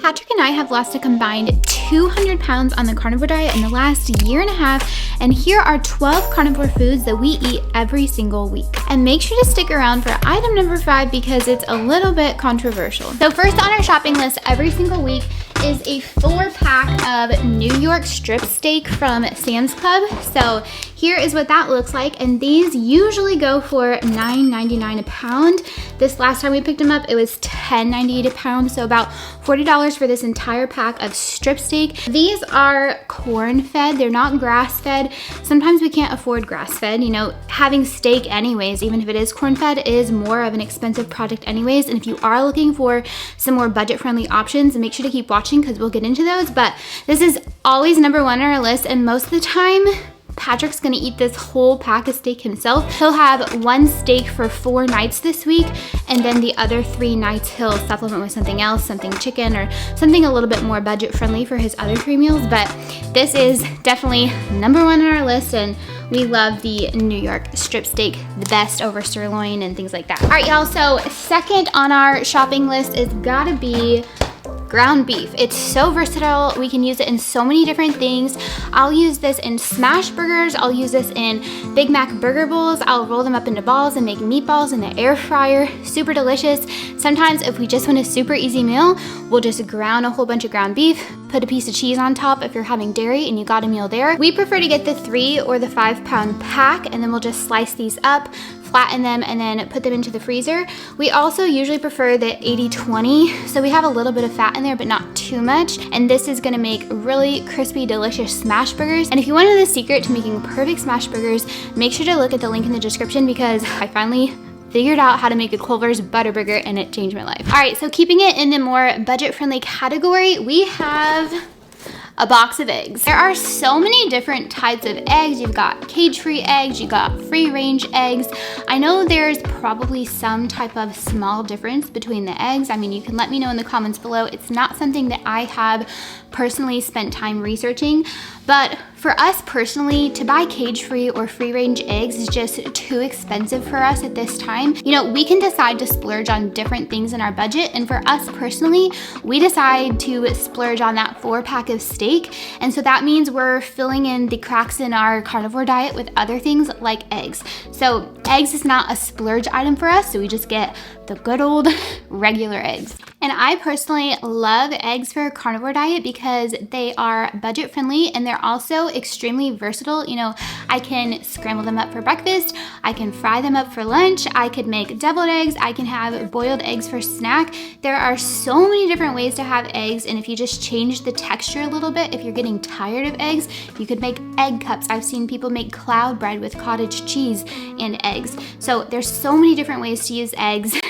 Patrick and I have lost a combined 200 pounds on the carnivore diet in the last year and a half, and here are 12 carnivore foods that we eat every single week. And make sure to stick around for item number 5 because it's a little bit controversial. So first on our shopping list every single week is a 4-pack of New York strip steak from Sam's Club. So here is what that looks like, and these usually go for $9.99 a pound. This last time we picked them up, it was $10.98 a pound, so about $40 for this entire pack of strip steak. These are corn-fed, they're not grass-fed. Sometimes we can't afford grass-fed. You know, having steak anyways, even if it is corn-fed, is more of an expensive product anyways, and if you are looking for some more budget-friendly options, make sure to keep watching because we'll get into those. But this is always number 1 on our list, and most of the time, Patrick's gonna eat this whole pack of steak himself. He'll have 1 steak for 4 nights this week, and then the other 3 nights he'll supplement with something else, something chicken or something a little bit more budget friendly for his other 3 meals. But this is definitely number 1 on our list, and we love the New York strip steak the best over sirloin and things like that. All right, y'all, so second on our shopping list is gotta be ground beef. It's so versatile. We can use it in so many different things. I'll use this in smash burgers. I'll use this in Big Mac burger bowls. I'll roll them up into balls and make meatballs in the air fryer. Super delicious. Sometimes if we just want a super easy meal, we'll just ground a whole bunch of ground beef, put a piece of cheese on top if you're having dairy and you got a meal there. We prefer to get the 3 or the 5-pound pack, and then we'll just slice these up, flatten them, and then put them into the freezer. We also usually prefer the 80-20, so we have a little bit of fat in there, but not too much. And this is gonna make really crispy, delicious smash burgers. And if you want to know the secret to making perfect smash burgers, make sure to look at the link in the description because I finally figured out how to make a Culver's butter burger and it changed my life. All right, so keeping it in the more budget-friendly category, we have a box of eggs. There are so many different types of eggs. You've got cage-free eggs, you got free-range eggs. I know there's probably some type of small difference between the eggs. I mean, you can let me know in the comments below. It's not something that I have personally spent time researching, but for us personally, to buy cage-free or free-range eggs is just too expensive for us at this time. You know, we can decide to splurge on different things in our budget, and for us personally, we decide to splurge on that 4-pack of steak, and so that means we're filling in the cracks in our carnivore diet with other things like eggs. So eggs is not a splurge item for us, so we just get the good old regular eggs. And I personally love eggs for a carnivore diet because they are budget friendly and they're also extremely versatile. You know, I can scramble them up for breakfast, I can fry them up for lunch, I could make deviled eggs, I can have boiled eggs for snack. There are so many different ways to have eggs, and if you just change the texture a little bit, if you're getting tired of eggs, you could make egg cups. I've seen people make cloud bread with cottage cheese and eggs. So there's so many different ways to use eggs.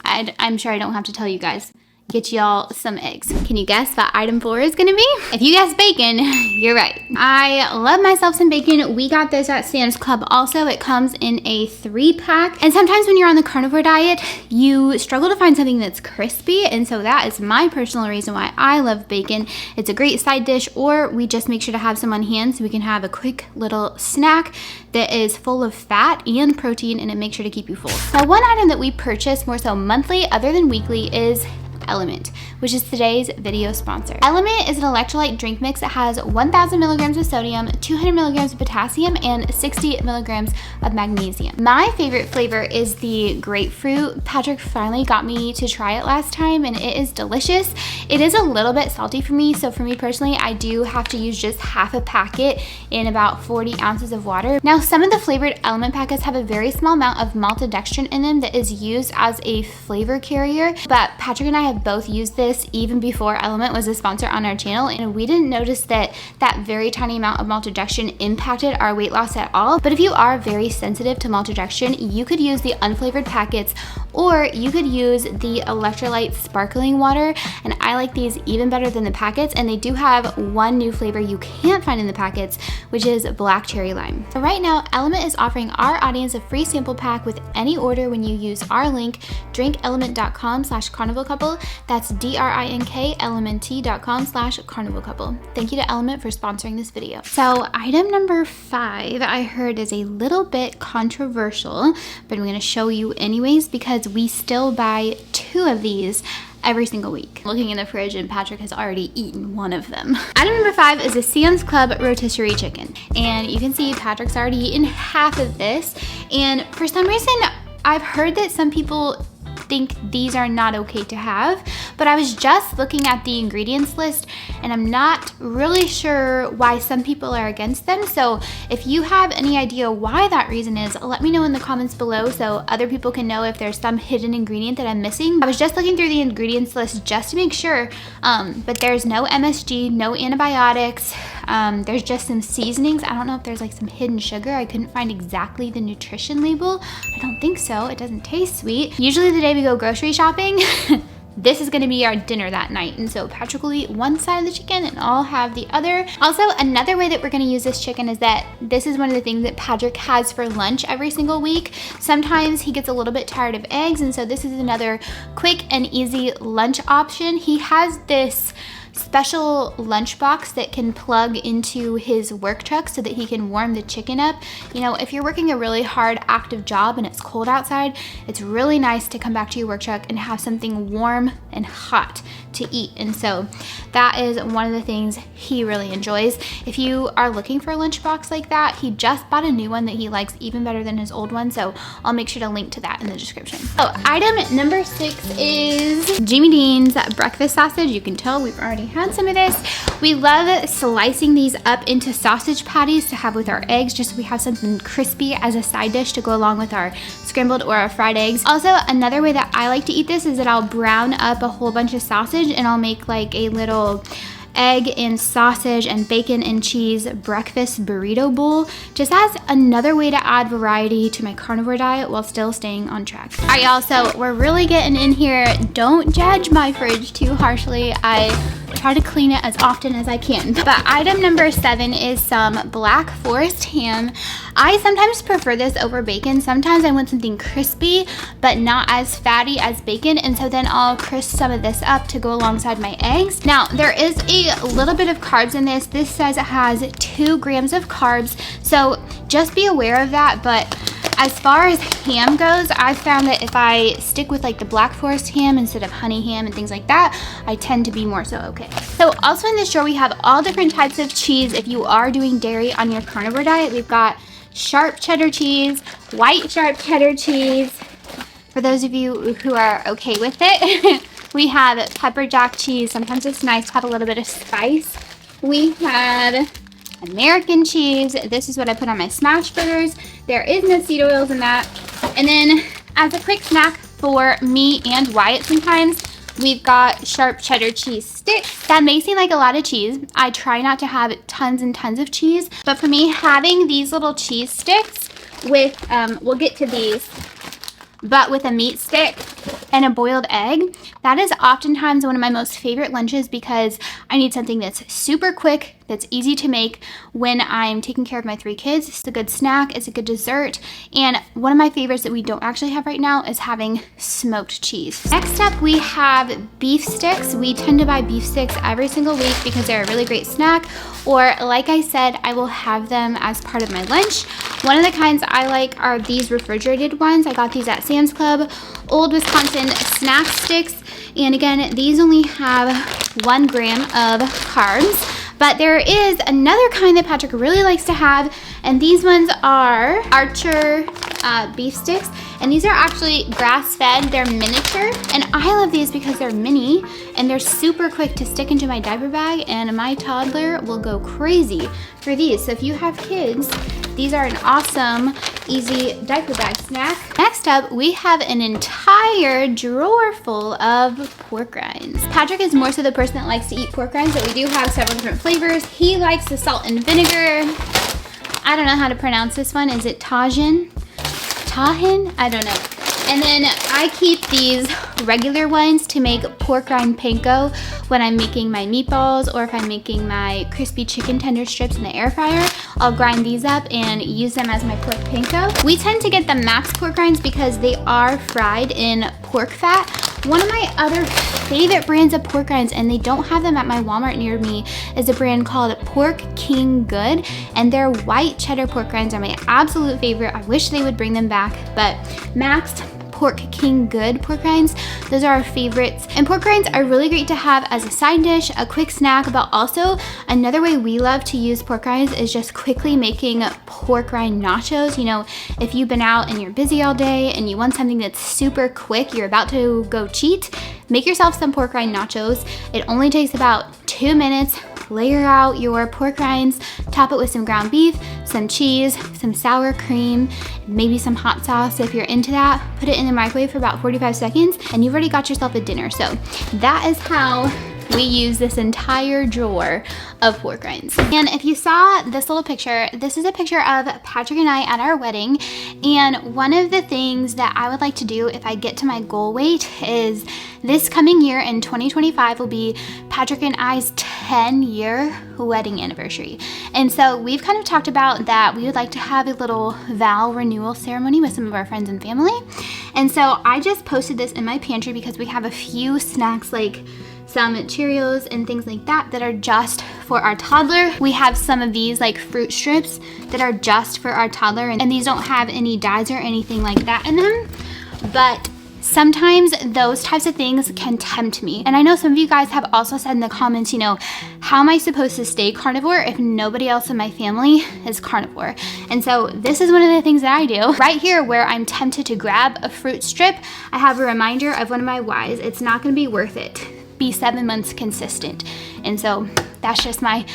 I'm sure I don't have to tell you guys. Get y'all some eggs. Can you guess what item 4 is gonna be? If you guess bacon, you're right. I love myself some bacon. We got this at Sam's Club also. It comes in a 3-pack. And sometimes when you're on the carnivore diet, you struggle to find something that's crispy. And so that is my personal reason why I love bacon. It's a great side dish, or we just make sure to have some on hand so we can have a quick little snack that is full of fat and protein, and it makes sure to keep you full. Now, one item that we purchase more so monthly other than weekly is LMNT, which is today's video sponsor. LMNT is an electrolyte drink mix that has 1,000 milligrams of sodium, 200 milligrams of potassium, and 60 milligrams of magnesium. My favorite flavor is the grapefruit. Patrick finally got me to try it last time, and it is delicious. It is a little bit salty for me, so for me personally, I do have to use just half a packet in about 40 ounces of water. Now, some of the flavored LMNT packets have a very small amount of maltodextrin in them that is used as a flavor carrier, but Patrick and I have both used this even before LMNT was a sponsor on our channel, and we didn't notice that very tiny amount of maltodextrin impacted our weight loss at all. But if you are very sensitive to maltodextrin, you could use the unflavored packets, or you could use the Electrolytes sparkling water, and I like these even better than the packets, and they do have one new flavor you can't find in the packets, which is black cherry lime. So right now, LMNT is offering our audience a free sample pack with any order when you use our link, drinklmnt.com/carnivalcouple. That's drinklmnt.com/carnivalcouple. Thank you to LMNT for sponsoring this video. So item number 5, I heard is a little bit controversial, but I'm gonna show you anyways because we still buy 2 of these every single week. Looking in the fridge and Patrick has already eaten one of them. Item number 5 is a Sam's Club rotisserie chicken. And you can see Patrick's already eaten half of this. And for some reason, I've heard that some people think these are not okay to have, but I was just looking at the ingredients list and I'm not really sure why some people are against them. So if you have any idea why that reason is, let me know in the comments below so other people can know if there's some hidden ingredient that I'm missing. I was just looking through the ingredients list just to make sure, but there's no MSG, no antibiotics. There's just some seasonings. I don't know if there's like some hidden sugar. I couldn't find exactly the nutrition label. I don't think so. It doesn't taste sweet. Usually the day we go grocery shopping, this is gonna be our dinner that night. And so Patrick will eat one side of the chicken and I'll have the other. Also, another way that we're gonna use this chicken is that this is one of the things that Patrick has for lunch every single week. Sometimes he gets a little bit tired of eggs, and so this is another quick and easy lunch option. He has this special lunchbox that can plug into his work truck so that he can warm the chicken up. You know, if you're working a really hard active job and it's cold outside, it's really nice to come back to your work truck and have something warm and hot to eat. And so that is one of the things he really enjoys. If you are looking for a lunchbox like that, he just bought a new one that he likes even better than his old one, so I'll make sure to link to that in the description. So item number 6 is Jimmy Dean's breakfast sausage. You can tell we've already had some of this. We love slicing these up into sausage patties to have with our eggs, just so we have something crispy as a side dish to go along with our scrambled or our fried eggs. Also, another way that I like to eat this is that I'll brown up a whole bunch of sausage and I'll make like a little egg and sausage and bacon and cheese breakfast burrito bowl, just as another way to add variety to my carnivore diet while still staying on track. All right, y'all, so we're really getting in here. Don't judge my fridge too harshly. I try to clean it as often as I can. But item number 7 is some Black Forest ham. I sometimes prefer this over bacon. Sometimes I want something crispy but not as fatty as bacon, and so then I'll crisp some of this up to go alongside my eggs. Now, there is a little bit of carbs in this. This says it has 2 grams of carbs, so just be aware of that. But as far as ham goes, I've found that if I stick with like the Black Forest ham instead of honey ham and things like that, I tend to be more so okay. So also in this drawer, we have all different types of cheese. If you are doing dairy on your carnivore diet, we've got sharp cheddar cheese, white sharp cheddar cheese. For those of you who are okay with it, we have pepper jack cheese. Sometimes it's nice to have a little bit of spice. We have American cheese. This is what I put on my smash burgers. There is no seed oils in that. And then as a quick snack for me and Wyatt sometimes, we've got sharp cheddar cheese sticks. That may seem like a lot of cheese. I try not to have tons and tons of cheese, but for me, having these little cheese sticks with, we'll get to these, but with a meat stick and a boiled egg, that is oftentimes one of my most favorite lunches because I need something that's super quick, that's easy to make when I'm taking care of my 3 kids. It's a good snack, it's a good dessert, and one of my favorites that we don't actually have right now is having smoked cheese. Next up, we have beef sticks. We tend to buy beef sticks every single week because they're a really great snack, or like I said, I will have them as part of my lunch. One of the kinds I like are these refrigerated ones. I got these at Sam's Club, Old Wisconsin snack sticks. And again, these only have 1 gram of carbs. But there is another kind that Patrick really likes to have, and these ones are Archer beef sticks, and these are actually grass-fed. They're miniature, and I love these because they're mini and they're super quick to stick into my diaper bag, and my toddler will go crazy for these. So if you have kids, these are an awesome, easy diaper bag snack. Next up, we have an entire drawer full of pork rinds. Patrick is more so the person that likes to eat pork rinds, but we do have several different flavors. He likes the salt and vinegar. I don't know how to pronounce this one. Is it Tajin? Tahin? I don't know. And then I keep these regular ones to make pork rind panko when I'm making my meatballs, or if I'm making my crispy chicken tender strips in the air fryer. I'll grind these up and use them as my pork panko. We tend to get the max pork rinds because they are fried in pork fat. One of my other favorite brands of pork rinds, and they don't have them at my Walmart near me, is a brand called Pork King Good, and their white cheddar pork rinds are my absolute favorite. I wish they would bring them back, but maxed Pork King Good pork rinds. Those are our favorites. And pork rinds are really great to have as a side dish, a quick snack, but also another way we love to use pork rinds is just quickly making pork rind nachos. You know, if you've been out and you're busy all day and you want something that's super quick, you're about to go cheat, make yourself some pork rind nachos. It only takes about 2 minutes. Layer out your pork rinds, top it with some ground beef, some cheese, some sour cream, maybe some hot sauce if you're into that. Put it in the microwave for about 45 seconds and you've already got yourself a dinner. So that is how we use this entire drawer of pork rinds. And if you saw this little picture, this is a picture of Patrick and I at our wedding. And one of the things that I would like to do if I get to my goal weight is this coming year in 2025 will be Patrick and I's 10-year wedding anniversary. And so we've kind of talked about that we would like to have a little vow renewal ceremony with some of our friends and family. And so I just posted this in my pantry because we have a few snacks like some Cheerios and things like that that are just for our toddler. We have some of these like fruit strips that are just for our toddler, and these don't have any dyes or anything like that in them. But sometimes those types of things can tempt me. And I know some of you guys have also said in the comments, you know, how am I supposed to stay carnivore if nobody else in my family is carnivore? And so this is one of the things that I do. Right here where I'm tempted to grab a fruit strip, I have a reminder of one of my whys. It's not gonna be worth it. Be 7 months consistent. And so that's just my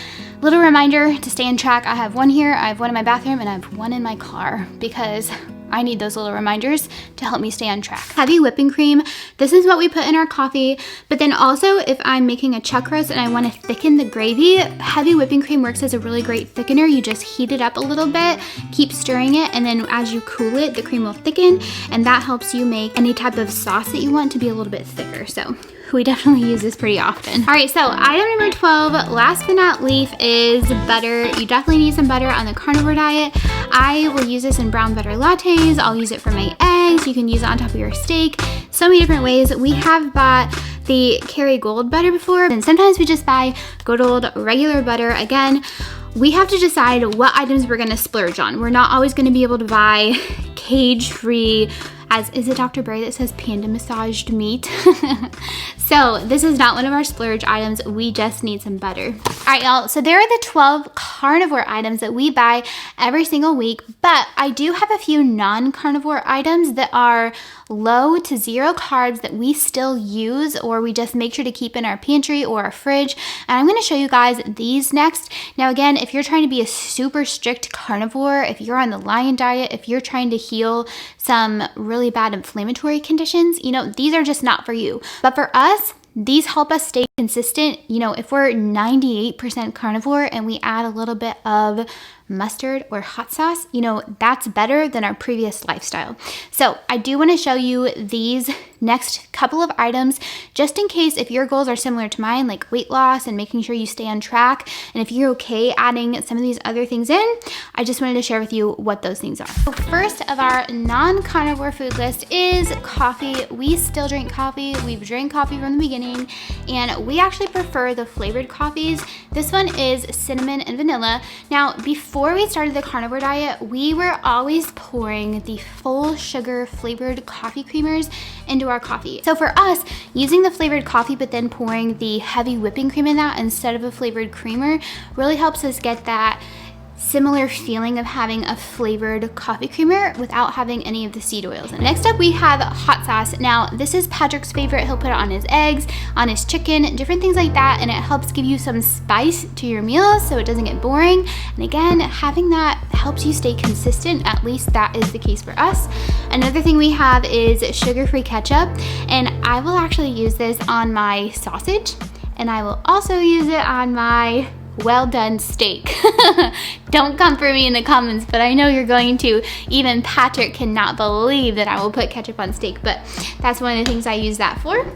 little reminder to stay on track. I have one here, I have one in my bathroom, and I have one in my car because I need those little reminders to help me stay on track. Heavy whipping cream. This is what we put in our coffee. But then also if I'm making a chuck roast and I want to thicken the gravy, heavy whipping cream works as a really great thickener. You just heat it up a little bit, keep stirring it, and then as you cool it, the cream will thicken, and that helps you make any type of sauce that you want to be a little bit thicker. So we definitely use this pretty often. All right, so item number 12, last but not least, is butter. You definitely need some butter on the carnivore diet. I will use this in brown butter lattes. I'll use it for my eggs. You can use it on top of your steak. So many different ways. We have bought the Kerrygold butter before, and sometimes we just buy good old regular butter. Again, we have to decide what items we're gonna splurge on. We're not always gonna be able to buy cage-free, is it Dr. Bray that says panda massaged meat? So this is not one of our splurge items. We just need some butter. All right, y'all, so there are the 12 carnivore items that we buy every single week, but I do have a few non-carnivore items that are low to zero carbs that we still use, or we just make sure to keep in our pantry or our fridge. And I'm gonna show you guys these next. Now again, if you're trying to be a super strict carnivore, if you're on the lion diet, if you're trying to heal some really bad inflammatory conditions, you know, these are just not for you. But for us, these help us stay consistent. You know, if we're 98% carnivore and we add a little bit of mustard or hot sauce, you know, that's better than our previous lifestyle. So I do want to show you these next couple of items just in case if your goals are similar to mine, like weight loss and making sure you stay on track, and if you're okay adding some of these other things in, I just wanted to share with you what those things are. So first of our non-carnivore food list is coffee. We still drink coffee. We've drank coffee from the beginning, and we actually prefer the flavored coffees. This one is cinnamon and vanilla. Now, before we started the carnivore diet, we were always pouring the full sugar flavored coffee creamers into our coffee. So for us, using the flavored coffee but then pouring the heavy whipping cream in that instead of a flavored creamer really helps us get that similar feeling of having a flavored coffee creamer without having any of the seed oils. And next up we have hot sauce. Now this is Patrick's favorite. He'll put it on his eggs, on his chicken, different things like that, and it helps give you some spice to your meals so it doesn't get boring. And again, having that helps you stay consistent. At least that is the case for us. Another thing we have is sugar-free ketchup, and I will actually use this on my sausage, and I will also use it on my well done steak. Don't come for me in the comments, but I know you're going to. Even Patrick cannot believe that I will put ketchup on steak, but that's one of the things I use that for.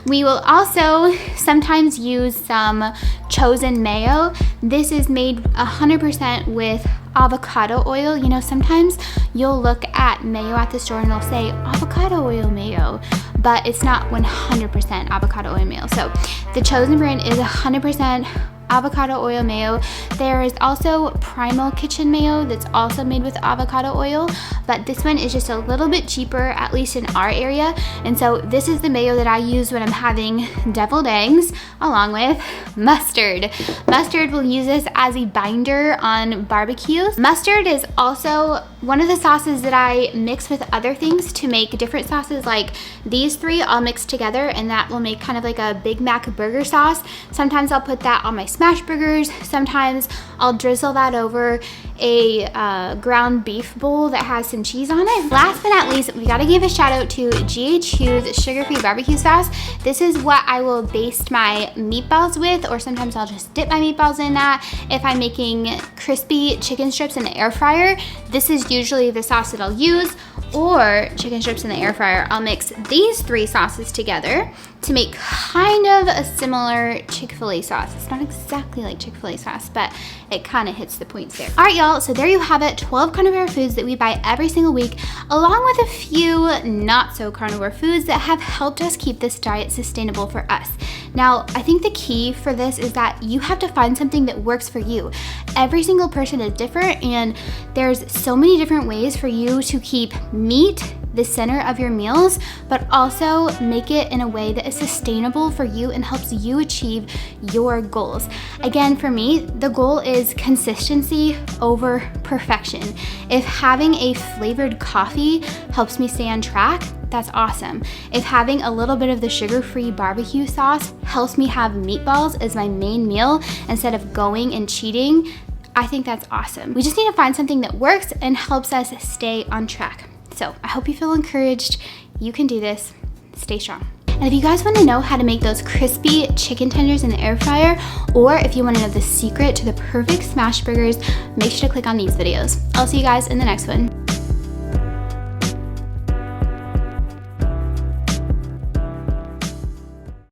We will also sometimes use some chosen mayo. This is made 100% with avocado oil. You know, sometimes you'll look at mayo at the store and it'll say avocado oil mayo, but it's not 100% avocado oil mayo. So the chosen brand is 100% avocado oil mayo. There is also Primal Kitchen mayo that's also made with avocado oil, but this one is just a little bit cheaper, at least in our area. And so this is the mayo that I use when I'm having deviled eggs, along with mustard. Mustard, will use this as a binder on barbecues. Mustard is also one of the sauces that I mix with other things to make different sauces. Like these three I'll mix together, and that will make kind of like a Big Mac burger sauce. Sometimes I'll put that on my smash burgers. Sometimes I'll drizzle that over a ground beef bowl that has some cheese on it. Last but not least, we gotta give a shout out to GHQ's sugar-free barbecue sauce. This is what I will baste my meatballs with, or sometimes I'll just dip my meatballs in that. If I'm making crispy chicken strips in the air fryer, this is usually the sauce that I'll use. Or chicken strips in the air fryer, I'll mix these three sauces together to make kind of a similar Chick-fil-A sauce. It's not exactly like Chick-fil-A sauce, but it kind of hits the points there. All right, y'all, so there you have it, 12 carnivore foods that we buy every single week, along with a few not so carnivore foods that have helped us keep this diet sustainable for us. Now, I think the key for this is that you have to find something that works for you. Every single person is different, and there's so many different ways for you to keep meat the center of your meals, but also make it in a way that is sustainable for you and helps you achieve your goals. Again, for me, the goal is consistency over perfection. If having a flavored coffee helps me stay on track, that's awesome. If having a little bit of the sugar-free barbecue sauce helps me have meatballs as my main meal instead of going and cheating, I think that's awesome. We just need to find something that works and helps us stay on track. So I hope you feel encouraged. You can do this. Stay strong. And if you guys want to know how to make those crispy chicken tenders in the air fryer, or if you want to know the secret to the perfect smash burgers, make sure to click on these videos. I'll see you guys in the next one.